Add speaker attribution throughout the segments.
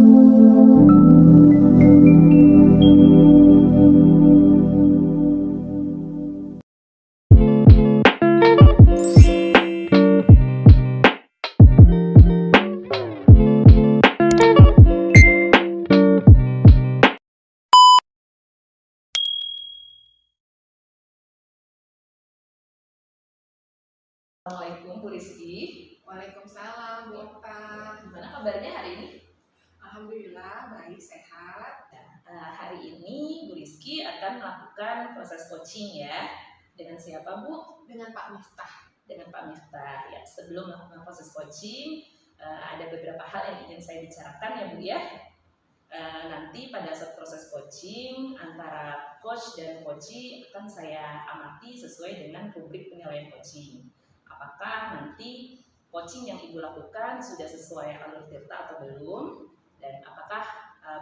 Speaker 1: Assalamualaikum Bu Rizky.
Speaker 2: Waalaikumsalam Bu Okta.
Speaker 1: Gimana kabarnya hari ini?
Speaker 2: Alhamdulillah baik, sehat.
Speaker 1: Hari ini Bu Rizky akan melakukan proses coaching ya. Dengan siapa Bu?
Speaker 2: Dengan Pak Miftah.
Speaker 1: Dengan Pak Miftah ya. Sebelum melakukan proses coaching, ada beberapa hal yang ingin saya bicarakan ya Bu ya. Nanti pada saat proses coaching antara coach dan coachee akan saya amati sesuai dengan rubrik penilaian coaching. Apakah nanti coaching yang Ibu lakukan sudah sesuai alur tirta atau belum, dan apakah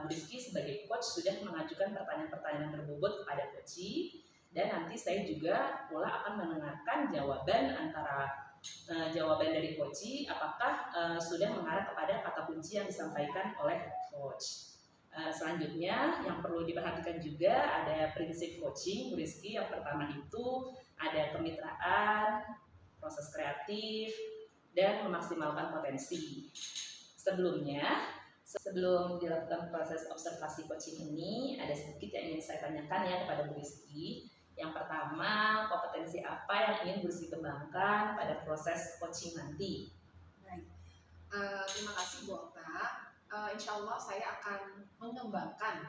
Speaker 1: Bu Rizky sebagai coach sudah mengajukan pertanyaan-pertanyaan yang berbobot kepada coachee, dan nanti saya juga pula akan mendengarkan jawaban antara jawaban dari coachee apakah sudah mengarah kepada kata kunci yang disampaikan oleh coach. Selanjutnya yang perlu diperhatikan juga ada prinsip coaching Bu Rizky. Yang pertama itu ada kemitraan, proses kreatif, dan memaksimalkan potensi. Sebelum dilakukan proses observasi coaching ini, ada sedikit yang ingin saya tanyakan ya kepada Bu Rizky. Yang pertama, kompetensi apa yang ingin Bu Rizky kembangkan pada proses coaching nanti?
Speaker 2: Baik, terima kasih Bu Okta. Insya Allah saya akan mengembangkan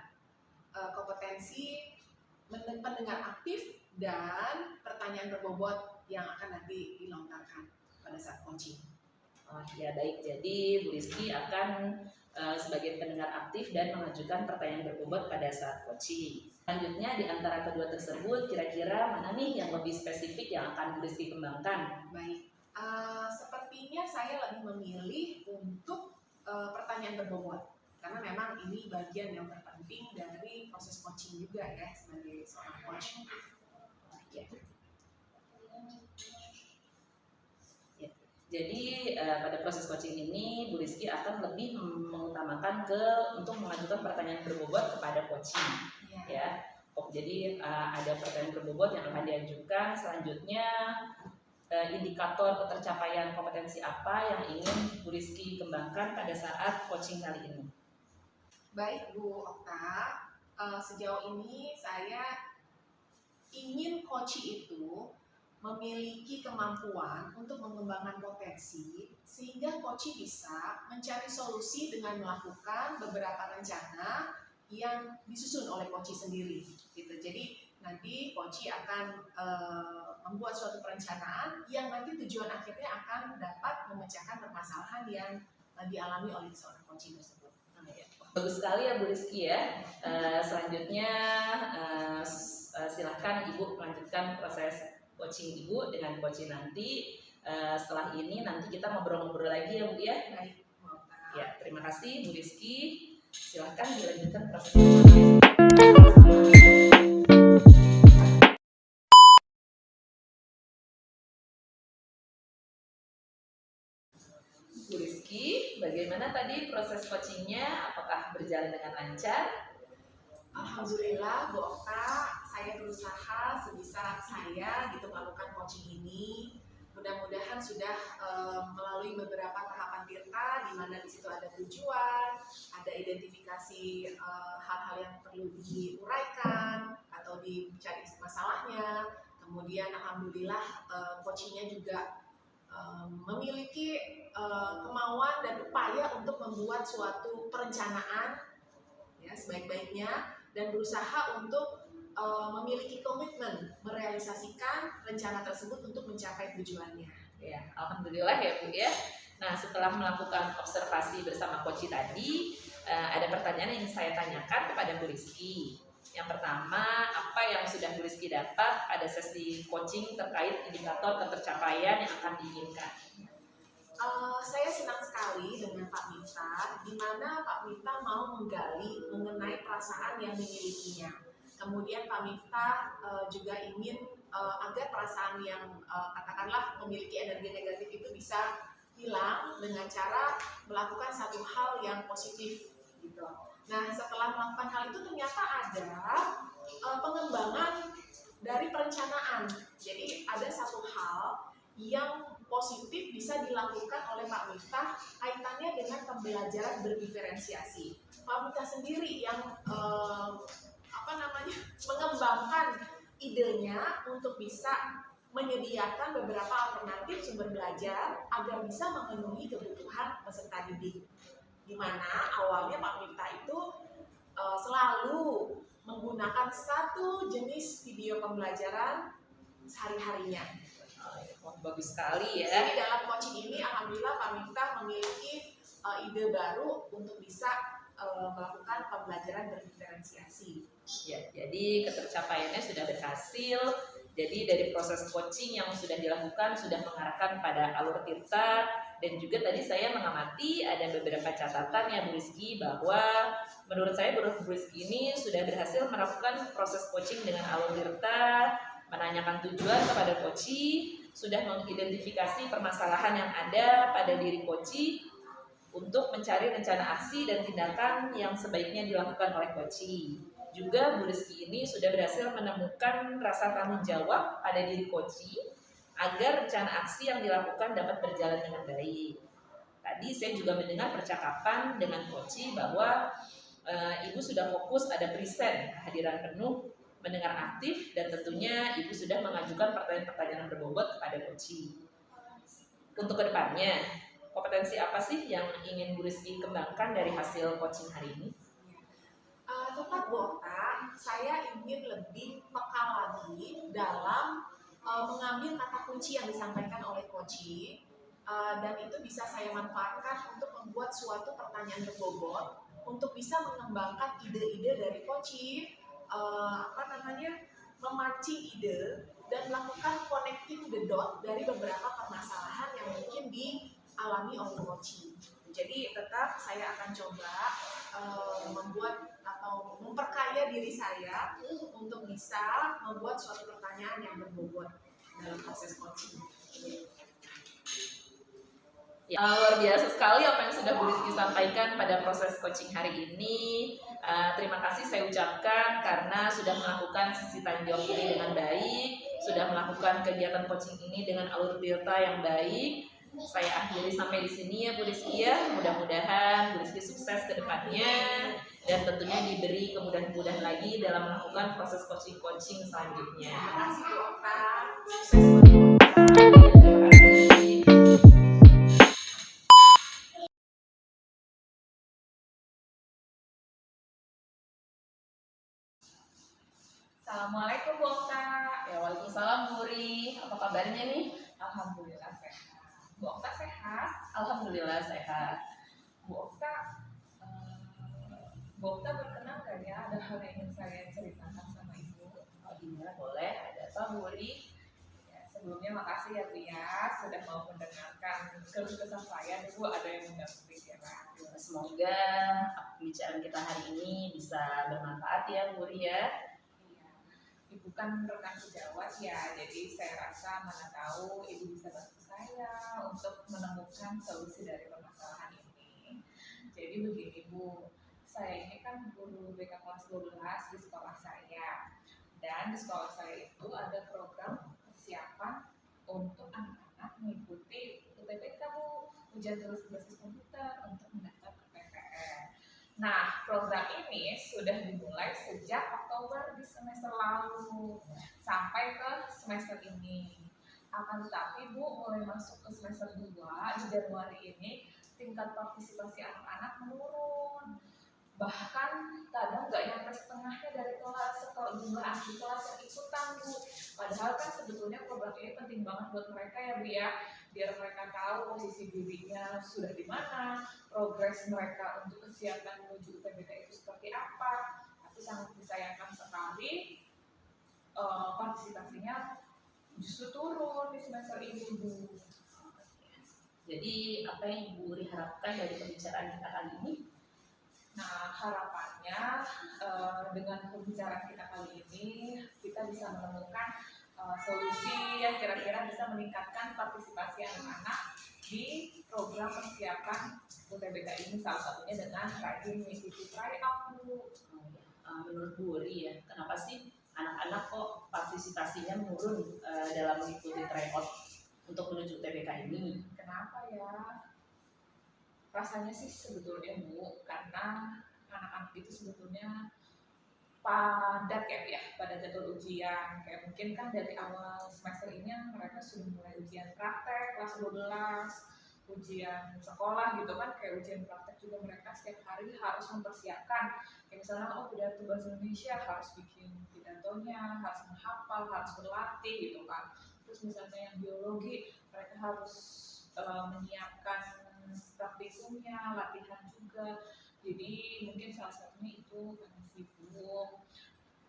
Speaker 2: kompetensi pendengar aktif dan pertanyaan berbobot yang akan nanti dilontarkan pada saat coaching.
Speaker 1: Oh ya baik, jadi Bu Rizky akan sebagai pendengar aktif dan mengajukan pertanyaan berbobot pada saat coaching. Selanjutnya di antara kedua tersebut kira-kira mana nih yang lebih spesifik yang akan Bu Rizky kembangkan?
Speaker 2: Baik, sepertinya saya lebih memilih untuk pertanyaan berbobot karena memang ini bagian yang terpenting dari proses coaching juga ya sebagai seorang coach.
Speaker 1: Ya. Jadi pada proses coaching ini Bu Rizky akan lebih mengutamakan untuk mengajukan pertanyaan berbobot kepada coaching. Ya. Jadi ada pertanyaan berbobot yang akan diajukan. Selanjutnya indikator ketercapaian kompetensi apa yang ingin Bu Rizky kembangkan pada saat coaching kali ini?
Speaker 2: Baik Bu Okta, sejauh ini saya ingin coaching itu memiliki kemampuan untuk mengembangkan potensi sehingga coaching bisa mencari solusi dengan melakukan beberapa rencana yang disusun oleh coaching sendiri gitu. Jadi nanti coaching akan membuat suatu perencanaan yang nanti tujuan akhirnya akan dapat memecahkan permasalahan yang dialami oleh seorang coaching tersebut.
Speaker 1: Bagus sekali ya Bu Rizky ya. Selanjutnya silahkan Ibu melanjutkan proses coaching Ibu dengan coaching nanti. Setelah ini nanti kita ngobrol-ngobrol lagi ya Bu ya.
Speaker 2: Baik.
Speaker 1: Ya, terima kasih Bu Rizky. Silahkan dilanjutkan proses. Bu Rizky, bagaimana tadi proses coachingnya? Apakah berjalan dengan lancar?
Speaker 2: Alhamdulillah Bu Okta, saya berusaha sebisa saya gitu melakukan coaching ini. Mudah-mudahan sudah melalui beberapa tahapan tirta di mana di situ ada tujuan, ada identifikasi hal-hal yang perlu diuraikan atau dicari masalahnya. Kemudian alhamdulillah coachingnya juga memiliki kemauan dan upaya untuk membuat suatu perencanaan ya sebaik-baiknya dan berusaha untuk memiliki komitmen merealisasikan rencana tersebut untuk mencapai tujuannya.
Speaker 1: Ya, alhamdulillah ya Bu ya. Nah, setelah melakukan observasi bersama coach tadi, ada pertanyaan yang saya tanyakan kepada Bu Rizky. Yang pertama, apa yang sudah Bu Rizky dapat pada sesi coaching terkait indikator ketercapaian yang akan diinginkan?
Speaker 2: Saya senang sekali dengan Pak Miftah, di mana Pak Miftah mau menggali mengenai perasaan yang dimilikinya. Kemudian Pak Miftah juga ingin agar perasaan yang katakanlah memiliki energi negatif itu bisa hilang dengan cara melakukan satu hal yang positif gitu. Nah, setelah melakukan hal itu ternyata ada pengembangan dari perencanaan. Jadi ada satu hal yang positif bisa dilakukan oleh Pak Miftah kaitannya dengan pembelajaran berdiferensiasi. Pak Miftah sendiri yang mengembangkan idenya untuk bisa menyediakan beberapa alternatif sumber belajar agar bisa memenuhi kebutuhan peserta didik. Di mana awalnya Pak Miftah itu selalu menggunakan satu jenis video pembelajaran sehari-harinya.
Speaker 1: Wah, bagus sekali ya.
Speaker 2: Jadi dalam coaching ini alhamdulillah Pak Miftah memiliki ide baru untuk bisa melakukan pembelajaran berdiferensiasi.
Speaker 1: Ya, jadi ketercapaiannya sudah berhasil. Jadi dari proses coaching yang sudah dilakukan sudah mengarahkan pada alur tirta, dan juga tadi saya mengamati ada beberapa catatan ya Bu Rizky, bahwa menurut saya Bu Rizky ini sudah berhasil melakukan proses coaching dengan alur tirta, menanyakan tujuan kepada coachee, sudah mengidentifikasi permasalahan yang ada pada diri coachee untuk mencari rencana aksi dan tindakan yang sebaiknya dilakukan oleh coachee. Juga Bu Rizky ini sudah berhasil menemukan rasa tanggung jawab pada diri coachee agar rencana aksi yang dilakukan dapat berjalan dengan baik. Tadi saya juga mendengar percakapan dengan coachee bahwa Ibu sudah fokus ada present, kehadiran penuh, mendengar aktif, dan tentunya Ibu sudah mengajukan pertanyaan-pertanyaan berbobot kepada coachee. Untuk kedepannya, kompetensi apa sih yang ingin Bu Rizky kembangkan dari hasil coaching hari ini?
Speaker 2: Tepat Bu Okta, saya ingin lebih peka lagi dalam mengambil kata kunci yang disampaikan oleh coachee, dan itu bisa saya manfaatkan untuk membuat suatu pertanyaan berbobot untuk bisa mengembangkan ide-ide dari coachee, memancing ide dan melakukan connecting the dot dari beberapa permasalahan yang mungkin dialami oleh coachee. Jadi tetap saya akan coba membuat atau memperkaya diri saya untuk bisa membuat suatu pertanyaan yang berbobot dalam proses coaching.
Speaker 1: Ya, luar biasa sekali apa yang sudah Bu Rizky sampaikan pada proses coaching hari ini. Terima kasih saya ucapkan karena sudah melakukan sisi tanggung jawab ini dengan baik, sudah melakukan kegiatan coaching ini dengan alur tirta yang baik. Saya akhiri sampai di sini ya Bu Rizky ya. Mudah-mudahan Bu Rizky sukses ke depannya dan tentunya diberi kemudahan-kemudahan lagi dalam melakukan proses coaching selanjutnya.
Speaker 2: Terima kasih Bu Okta.
Speaker 1: Terima kasih.
Speaker 3: Assalamualaikum Bu Okta.
Speaker 1: Ya, waalaikumsalam Bu Ri. Apa kabarnya nih?
Speaker 3: Alhamdulillah sehat. Bu Okta sehat?
Speaker 1: Alhamdulillah sehat.
Speaker 3: Bu Okta, Bu Okta berkenan nggak ya ada hal yang ingin saya ceritakan sama Ibu?
Speaker 1: Oh, gimana boleh? Ada apa Bu Ri?
Speaker 3: Ya, sebelumnya makasih ya Bu ya sudah mau mendengarkan keluh kesah saya. Bu ada yang mendapat pikiran.
Speaker 1: Semoga pembicaraan kita hari ini bisa bermanfaat ya Bu Ri ya.
Speaker 3: Ibu kan rekan sejawat ya, jadi saya rasa mana tahu Ibu bisa bantu saya untuk menemukan solusi dari permasalahan ini. Jadi begini Bu, saya ini kan guru BK kelas 12 di sekolah saya. Dan di sekolah saya itu ada program persiapan untuk anak-anak mengikuti UTBK Bu, ujian tulis berbasis komputer untuk mendaftar ke PTN. Nah, program ini sudah dimulai sejak Oktober di semester lalu sampai ke semester ini. Akan tetapi Bu, mulai masuk ke semester 2 di Januari ini tingkat partisipasi anak-anak menurun. Bahkan kadang nggak nyampe setengahnya dari kelas jumlah anak kelas yang ikutan Bu. Padahal kan sebetulnya program ini penting banget buat mereka ya Bu ya, biar mereka tahu posisi dirinya sudah di mana, progres mereka untuk kesiapan menuju UTBK itu seperti apa. Tapi sangat disayangkan sekali partisipasinya justru turun di semester ini Bu.
Speaker 1: Jadi apa yang Bu Ri harapkan dari pembicaraan kita kali ini?
Speaker 3: Nah, harapannya dengan pembicaraan kita kali ini kita bisa menemukan solusi yang kira-kira bisa meningkatkan partisipasi anak-anak di program persiapan UTBK ini, salah satunya dengan rajin mengikuti tryout Bu.
Speaker 1: Menurut Bu Uri ya, kenapa sih anak-anak kok partisipasinya menurun dalam mengikuti tryout untuk menuju UTBK ini?
Speaker 3: Kenapa ya? Rasanya sih sebetulnya Bu, karena anak-anak itu sebetulnya padat ya pada jadwal ujian. Kayak mungkin kan dari awal semester ini mereka sudah mulai ujian praktek kelas 12, ujian sekolah gitu kan, kayak ujian praktek juga mereka setiap hari harus mempersiapkan. Kayak misalnya pidato bahasa Indonesia harus bikin pidatonya, harus menghafal, harus berlatih gitu kan. Terus misalnya yang biologi mereka harus menyiapkan praktikumnya, latihan juga. Jadi mungkin salah satunya itu karena sibuk,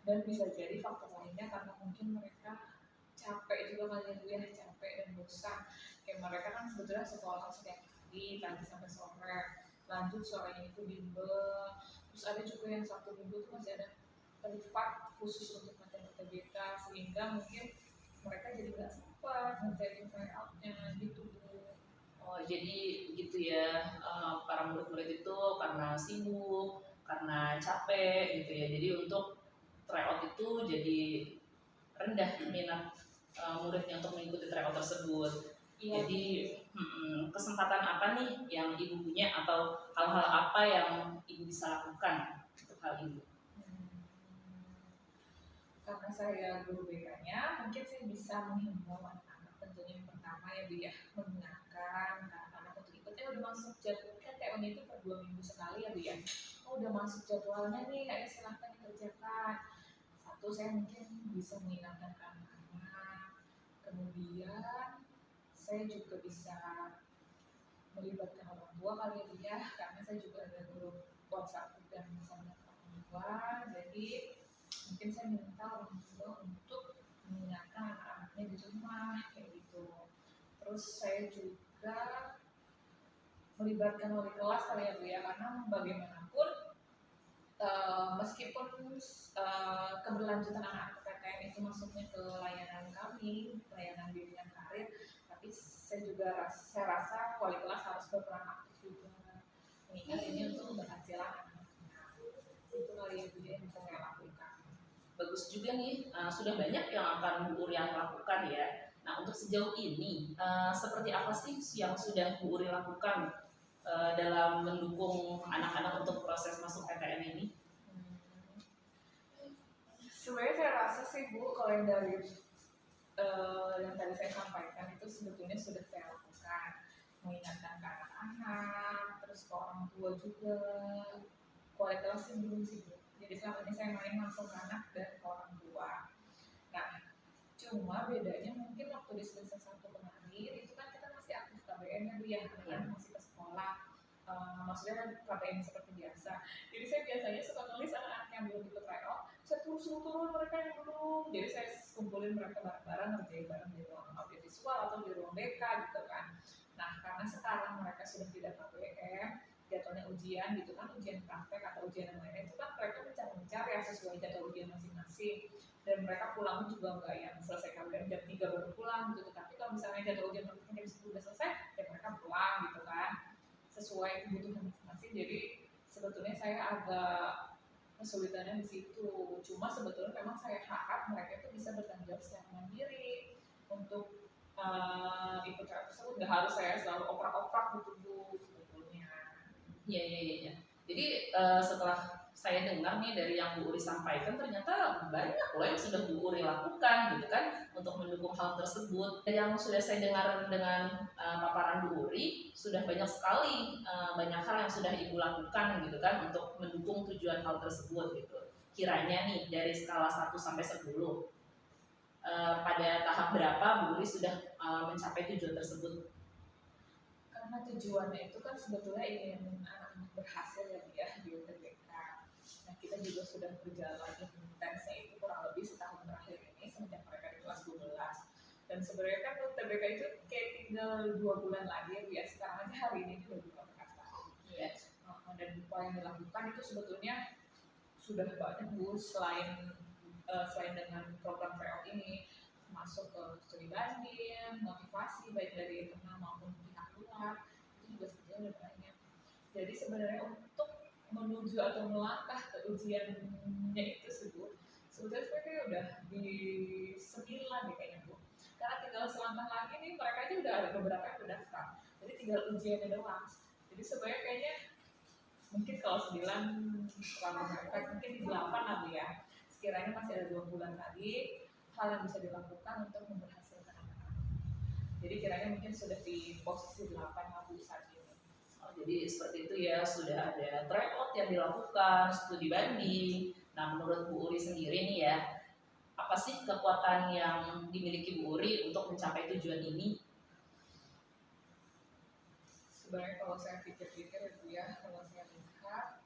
Speaker 3: dan bisa jadi faktor lainnya karena mungkin mereka capek juga kali ya, capek dan bosan. Kayak mereka kan sebetulnya sekolah setiap hari pagi sampai sore, lanjut sorenya itu bimbel, terus ada juga yang Sabtu Minggu tuh masih ada privat khusus untuk materi UTBK, sehingga mungkin mereka jadi nggak sempat ngerjain tryoutnya gitu Bu.
Speaker 1: Oh, jadi begitu ya, para murid-murid itu karena sibuk, karena capek gitu ya. Jadi untuk tryout itu jadi rendah minat muridnya untuk mengikuti tryout tersebut.
Speaker 3: Iya.
Speaker 1: Jadi kesempatan apa nih yang ibu punya atau hal-hal apa yang ibu bisa lakukan untuk hal ini?
Speaker 3: Karena saya guru BK-nya, mungkin saya bisa menghimbau anak-anak. Tentunya yang pertama ya Bu ya, mengingatkan anak-anak untuk ikutnya udah masuk jadwal, kan TON itu per 2 minggu sekali ya Bu ya. Udah masuk jadwalnya nih, ayo silahkan dikerjakan. Satu, saya mungkin bisa mengingatkan ke anak-anak. Kemudian saya juga bisa melibatkan orang tua kali ya Bu ya, karena saya juga ada grup WhatsApp dan bersama orang tua. Jadi mungkin saya minta orang tua untuk mengingatkan anak-anaknya di rumah kayak gitu. Terus saya juga melibatkan wali kelas kali ya Bu ya, karena bagaimanapun meskipun keberlanjutan anak-anak PTN itu masuknya ke layanan kami, layanan bimbingan karir, tapi saya rasa wali kelas harus berperan aktif juga, mengingat ini untuk keberhasilan anak-anaknya. Itu kali ya Bu yang bisa saya lakukan.
Speaker 1: Bagus juga nih, sudah banyak yang akan Bu Uri lakukan ya. Nah, untuk sejauh ini seperti apa sih yang sudah Bu Uri lakukan dalam mendukung anak-anak untuk proses masuk PTN ini?
Speaker 3: Sebenarnya saya rasa sih Bu, kalau yang dari yang tadi saya sampaikan itu sebetulnya sudah saya lakukan, mengingatkan ke anak-anak, terus ke orang tua juga. Kualitas sih belum sih Bu. Jadi selama ini saya main langsung ke anak dan ke orang tua. Nah, cuma bedanya mungkin waktu di semester 1 kemarin itu kan kita masih aktif KBM ya Bu ya, anak-anak masih ke sekolah. Maksudnya kan KBM seperti biasa. Jadi saya biasanya suka nulis anak-anak yang belum ikut tryout, saya suruh turun mereka yang belum. Jadi saya kumpulin mereka bareng-bareng, ngerjain bareng di ruang audiovisual atau di ruang BK gitu kan. Nah, karena sekarang mereka sudah tidak KBM, jatuhnya ujian gitu kan, ujian praktek atau ujian yang lainnya itu kan mereka mencari ya sesuai jadwal ujian masing-masing. Dan mereka pulang juga nggak yang selesai KBM jam 3 baru pulang gitu. Tapi kalau misalnya jadwal ujian prakteknya jam 10 udah selesai, ya mereka pulang gitu kan, sesuai kebutuhan masing-masing. Jadi sebetulnya saya agak kesulitannya di situ. Cuma sebetulnya memang saya harap mereka itu bisa bertanggung jawab secara mandiri untuk ikut tryout tersebut. Nggak harus saya selalu oprak-oprak gitu Bu sebetulnya.
Speaker 1: Iya. Jadi setelah saya dengar nih dari yang Bu Uri sampaikan, ternyata banyak loh yang sudah Bu Uri lakukan gitu kan untuk mendukung hal tersebut. Yang sudah saya dengar dengan paparan Bu Uri, sudah banyak sekali banyak hal yang sudah Ibu lakukan gitu kan untuk mendukung tujuan hal tersebut gitu. Kiranya nih dari skala 1 sampai 10, pada tahap berapa Bu Uri sudah mencapai tujuan tersebut?
Speaker 3: Karena tujuannya itu kan sebetulnya ingin anak-anak berhasil ya di UTBK. Nah, kita juga sudah berjalan intensnya itu kurang lebih setahun terakhir ini semenjak mereka di kelas 12. Dan sebenarnya kan UTBK itu kayak tinggal 2 bulan lagi ya. Sekarang aja hari ini udah buka pendaftaran.
Speaker 1: Yes.
Speaker 3: Dan upaya yang dilakukan itu sebetulnya sudah banyak Bu, selain dengan program tryout ini, masuk ke studi banding, motivasi baik dari internal maupun pihak luar, itu juga sebetulnya udah banyak. Jadi sebenarnya untuk menuju atau melangkah ke ujiannya itu sebetulnya sebenarnya udah di 9 nih kayaknya Bu. Karena tinggal selangkah lagi nih mereka aja udah ada beberapa yang udah daftar. Jadi tinggal ujiannya doang. Jadi sebenarnya kayaknya mungkin kalau 9 selama mereka mungkin di 8 lah Bu ya. Sekiranya masih ada 2 bulan lagi, hal yang bisa dilakukan untuk memberhasilkan anak-anak. Jadi kiranya mungkin sudah di posisi 8 lah Bu saat ini.
Speaker 1: Jadi seperti itu ya, sudah ada tryout yang dilakukan, studi banding. Nah, menurut Bu Uri sendiri nih ya, apa sih kekuatan yang dimiliki Bu Uri untuk mencapai tujuan ini?
Speaker 3: Sebenarnya kalau saya pikir-pikir ya Bu ya, kalau saya lihat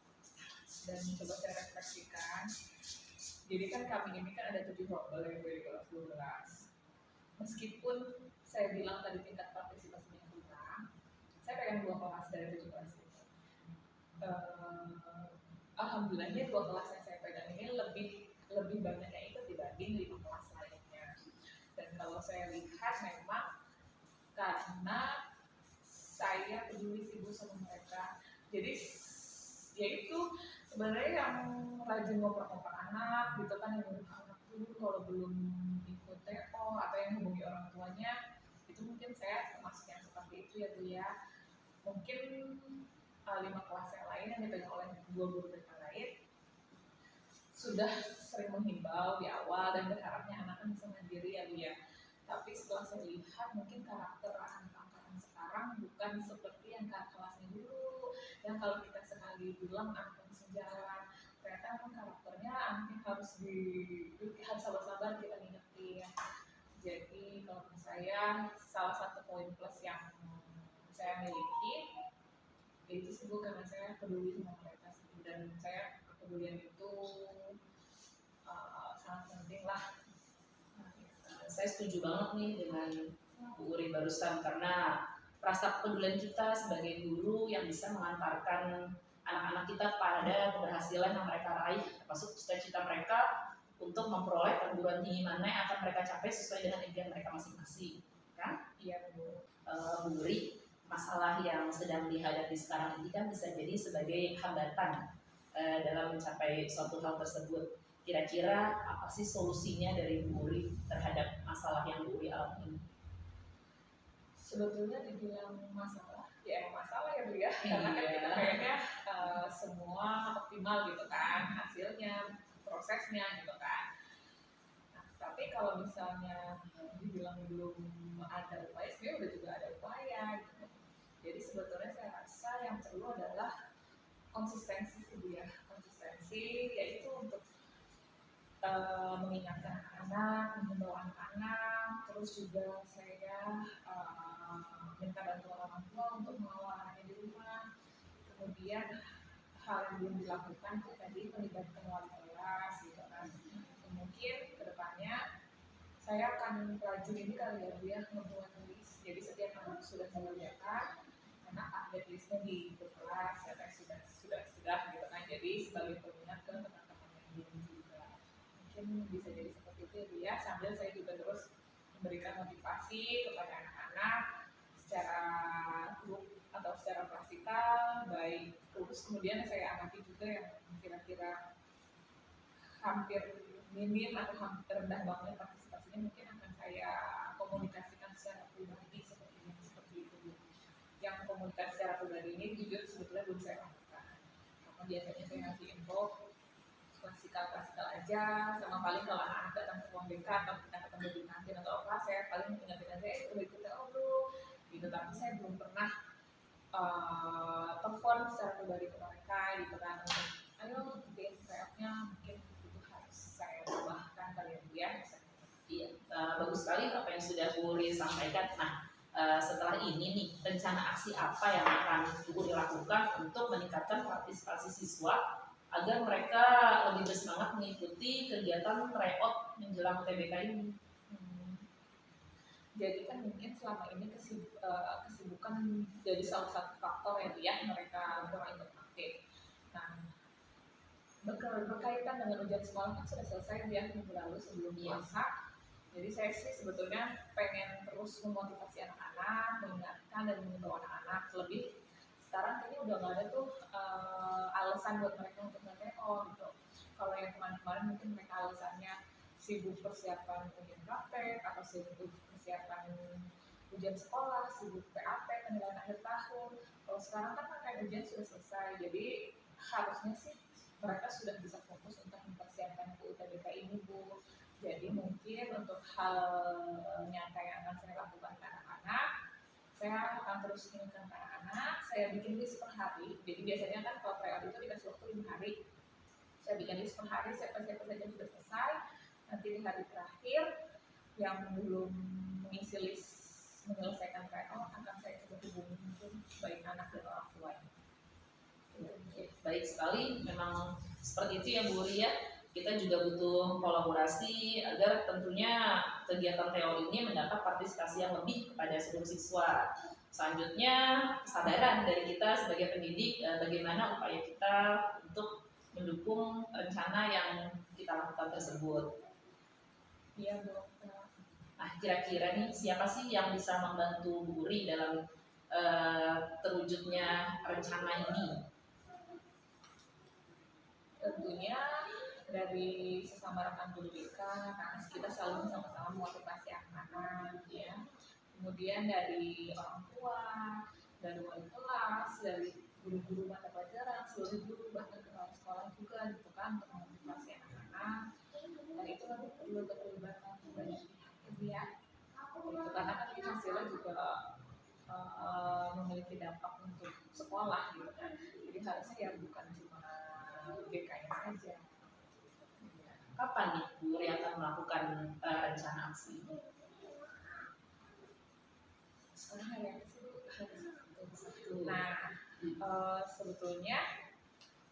Speaker 3: dan coba saya refleksikan, jadi kan kami ini kan ada 7 rombel yang dari kelas 12. Meskipun saya bilang tadi tingkat partisipasinya kurang, saya pegang 2 kelas dari 7 kelas itu. Alhamdulillahnya 2 kelas yang saya pegang ini lebih banyak yang ikut dibanding 5 kelas lainnya. Dan kalau saya lihat memang karena saya peduli sih Bu sama mereka. Jadi yaitu sebenarnya yang rajin ngoper-ngoper anak gitu kan, yang anak dulu kalau belum ikut TO atau yang hubungi orang tuanya, itu mungkin saya termasuk yang seperti itu ya Bu ya. Mungkin 5 kelas yang lain yang dipegang oleh 2 guru BK lain sudah sering menghimbau di awal dan berharapnya anak kan bisa mandiri ya Bu ya. Tapi setelah saya lihat mungkin karakter anak-anak sekarang bukan seperti yang kelasnya dulu, yang kalau kita sekali bilang anak bisa jalan, ternyata memang karakternya anaknya harus sabar-sabar kita ngingetin. Jadi kalau menurut saya salah satu poin plus yang saya miliki itu sih Bu, karena saya peduli sama mereka sih, dan saya kepedulian itu sangat penting lah.
Speaker 1: Saya setuju banget nih dengan Bu Uri barusan, karena rasa kepedulian kita sebagai guru yang bisa mengantarkan anak-anak kita pada keberhasilan yang mereka raih, termasuk cita-cita mereka untuk memperoleh perguruan tinggi mana yang akan mereka capai sesuai dengan impian mereka masing-masing, kan?
Speaker 3: Iya Bu.
Speaker 1: Bu Uri, masalah yang sedang dihadapi sekarang ini kan bisa jadi sebagai hambatan dalam mencapai suatu hal tersebut. Kira-kira apa sih solusinya dari Bu Uri terhadap masalah yang Bu Uri alami?
Speaker 3: Sebetulnya dibilang masalah, ya emang masalah ya Bu ya, karena kan kita kayaknya semua optimal gitu kan, hasilnya, prosesnya gitu kan. Nah, tapi kalau misalnya dibilang belum ada upaya, sebenarnya udah juga ada upaya gitu. Jadi sebetulnya saya rasa yang perlu adalah konsistensi sih Bu ya, konsistensi yaitu untuk mengingatkan anak-anak, mengimbau anak-anak, terus juga saya minta bantuan orang tua untuk mengawal anaknya di rumah. Kemudian hal yang belum dilakukan itu tadi melibatkan wali kelas gitu kan. Mungkin kedepannya saya akan rajin ini kali ya Bu ya, membuat list. Jadi setiap anak sudah saya lihatkan, anak update listnya di kelas, saya sudah gitu kan. Jadi sebagai pengingat ke teman-teman yang belum juga. Mungkin bisa jadi seperti itu ya Bu ya, sambil saya juga terus memberikan motivasi kepada anak-anak secara grup atau secara praktikal, baik terus kemudian saya amati juga yang kira-kira hampir minim atau hampir rendah banget partisipasinya, mungkin akan saya komunikasikan secara pribadi seperti itu. Yang komunikasi secara pribadi ini jujur sebetulnya belum saya lakukan, karena biasanya saya ngasih info klasikal aja, sama paling kalau anak datang ke ruang BK atau kita ketemu di kantin atau apa, saya paling ingatin aja udah ikut TO belum gitu. Tapi saya belum pernah telepon secara pribadi ke mereka gitu kan, ayo bikin TO-nya, mungkin itu harus saya tambahkan kali ya.
Speaker 1: Iya, bagus sekali apa yang sudah Bu Uri sampaikan. Nah, setelah ini nih, rencana aksi apa yang akan Bu Uri lakukan untuk meningkatkan partisipasi siswa agar mereka lebih bersemangat mengikuti kegiatan tryout menjelang UTBK ini?
Speaker 3: Jadi kan mungkin selama ini kesibukan jadi salah satu faktor ya mereka kurang ikut aktif. Nah, berkaitan dengan ujian semalam kan sudah selesai ya minggu lalu sebelum puasa. Jadi saya sih sebetulnya pengen terus memotivasi anak-anak, mengingatkan dan mengimbau anak-anak, lebih sekarang kayaknya udah nggak ada tuh alasan buat mereka untuk nge-TO gitu. Kalau yang kemarin-kemarin mungkin mereka alasannya sibuk persiapan ujian praktek atau sibuk persiapan ujian sekolah, sibuk PAP, penilaian akhir tahun. Kalau sekarang kan rangkaian ujian sudah selesai, jadi harusnya sih mereka sudah bisa fokus untuk mempersiapkan UTBK ini, Bu. Jadi mungkin untuk hal nyata yang akan saya lakukan ke anak-anak, saya akan terus ingatkan ke anak-anak, saya bikin list per hari. Jadi biasanya kan kalau tryout itu dikasih waktu 5 hari. Saya bikin list per hari, siapa saja sudah selesai. Nanti di hari terakhir yang belum mengisi list menyelesaikan tryout akan saya coba hubungi mungkin baik anak dan orang tuanya.
Speaker 1: Baik sekali, memang seperti itu ya Bu Ria. Kita juga butuh kolaborasi agar tentunya kegiatan TO ini mendapat partisipasi yang lebih kepada seluruh siswa. Selanjutnya, kesadaran dari kita sebagai pendidik bagaimana upaya kita untuk mendukung rencana yang kita lakukan tersebut.
Speaker 3: Iya, Bu.
Speaker 1: Nah, kira-kira nih siapa sih yang bisa membantu Bu Ri dalam terwujudnya rencana ini?
Speaker 3: Tentunya dari sesama rekan guru BK, karena kita selalu sama-sama memotivasi anak-anak, ya. Kemudian dari orang tua, dari wali kelas, dari guru-guru mata pelajaran, seluruh guru, bahkan kepala sekolah juga gitu kan, untuk memotivasi anak-anak. Dan itu kan perlu keterlibatan banyak pihak, ya. Itu karena kan hasilnya juga memiliki dampak untuk sekolah gitu kan. Jadi harusnya ya bukan cuma BK-nya saja.
Speaker 1: Kapan nih Bu Ri akan melakukan rencana aksi ini?
Speaker 3: Sekarang hari apa sih, Bu? Nah, sebetulnya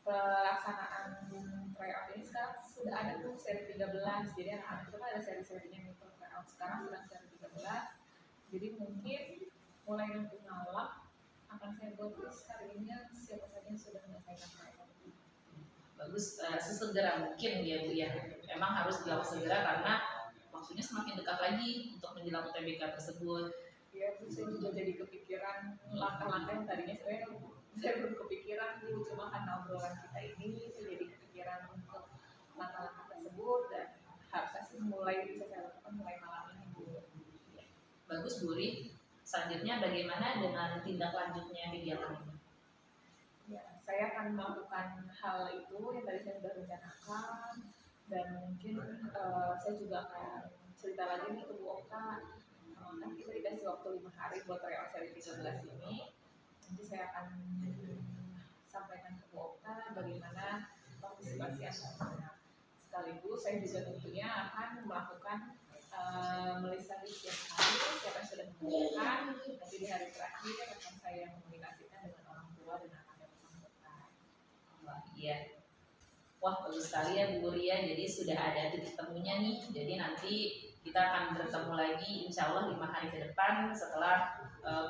Speaker 3: pelaksanaan tryout ini sekarang sudah ada tuh seri 13. Jadi anak-anak itu kan ada seri-serinya nih tryout. Sekarang sedang seri 13. Jadi mungkin mulai nanti malam akan saya buat list hari ini siapa saja yang sudah menyelesaikan tryout.
Speaker 1: Bagus, sesegera mungkin ya Bu ya. Memang harus dilakukan segera karena waktunya semakin dekat lagi untuk menjelang UTBK tersebut.
Speaker 3: Ya, saya juga jadi kepikiran langkah-langkah yang tadinya sebenarnya saya belum kepikiran dulu, cuma karena obrolan kita ini saya jadi kepikiran untuk langkah-langkah tersebut dan harusnya sih mulai bisa saya lakukan mulai malam ini, Bu.
Speaker 1: Bagus Bu Ri. Selanjutnya bagaimana dengan tindak lanjutnya kegiatan ini?
Speaker 3: Ya, saya akan melakukan hal itu yang tadi saya sudah rencanakan dan mungkin saya juga akan cerita lagi nih ke Bu Okta. Kan kita dikasih waktu 5 hari buat tryout seri 13 ini. Nanti saya akan sampaikan ke Bu Okta bagaimana partisipasi anak-anak. Sekaligus saya juga tentunya akan melakukan melisa setiap hari siapa yang sudah mengerjakan. Nanti di hari terakhir akan saya komunikasikan dengan orang tua dan anak yang bersangkutan.
Speaker 1: Wah, iya. Wah, bagus sekali ya Bu Ria. Jadi sudah ada titik temunya nih. Jadi nanti kita akan bertemu lagi insya Allah 5 hari ke depan setelah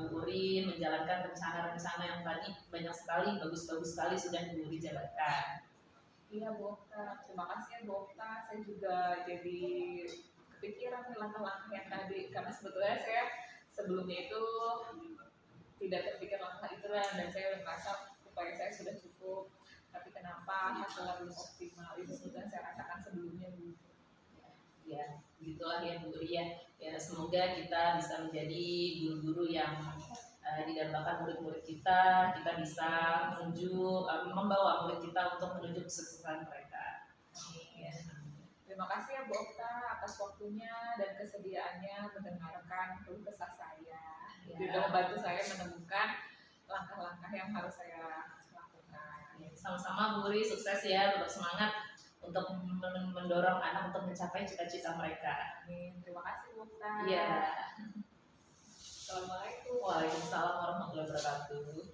Speaker 1: Bu Ri menjalankan rencana-rencana yang tadi banyak sekali, bagus-bagus sekali sudah Bu Ri jalankan.
Speaker 3: Iya Bu Okta, terima kasih ya Bu Okta. Saya juga jadi kepikiran langkah-langkah yang tadi karena sebetulnya saya sebelumnya itu tidak terpikir langkah itu dan saya merasa upaya saya sudah cukup. Tapi kenapa hasilnya belum optimal? Itu sebetulnya saya rasakan sebelumnya Bu.
Speaker 1: Ya, begitulah ya Bu Ria. Ya, semoga kita bisa menjadi guru-guru yang didambakan murid-murid kita bisa membawa murid kita untuk menuju kesuksesan mereka.
Speaker 3: Ya. Terima kasih ya Bu Okta atas waktunya dan kesediaannya mendengarkan keluh kesah saya.
Speaker 1: Ya.
Speaker 3: Juga membantu saya menemukan langkah-langkah yang harus saya lakukan.
Speaker 1: Ya, sama-sama Bu Ri, sukses ya, tetap semangat untuk mendorong anak untuk mencapai cita-cita mereka.
Speaker 3: Terima kasih Bu Okta.
Speaker 1: Iya.
Speaker 3: Assalamualaikum.
Speaker 1: Waalaikumsalam warahmatullahi wabarakatuh.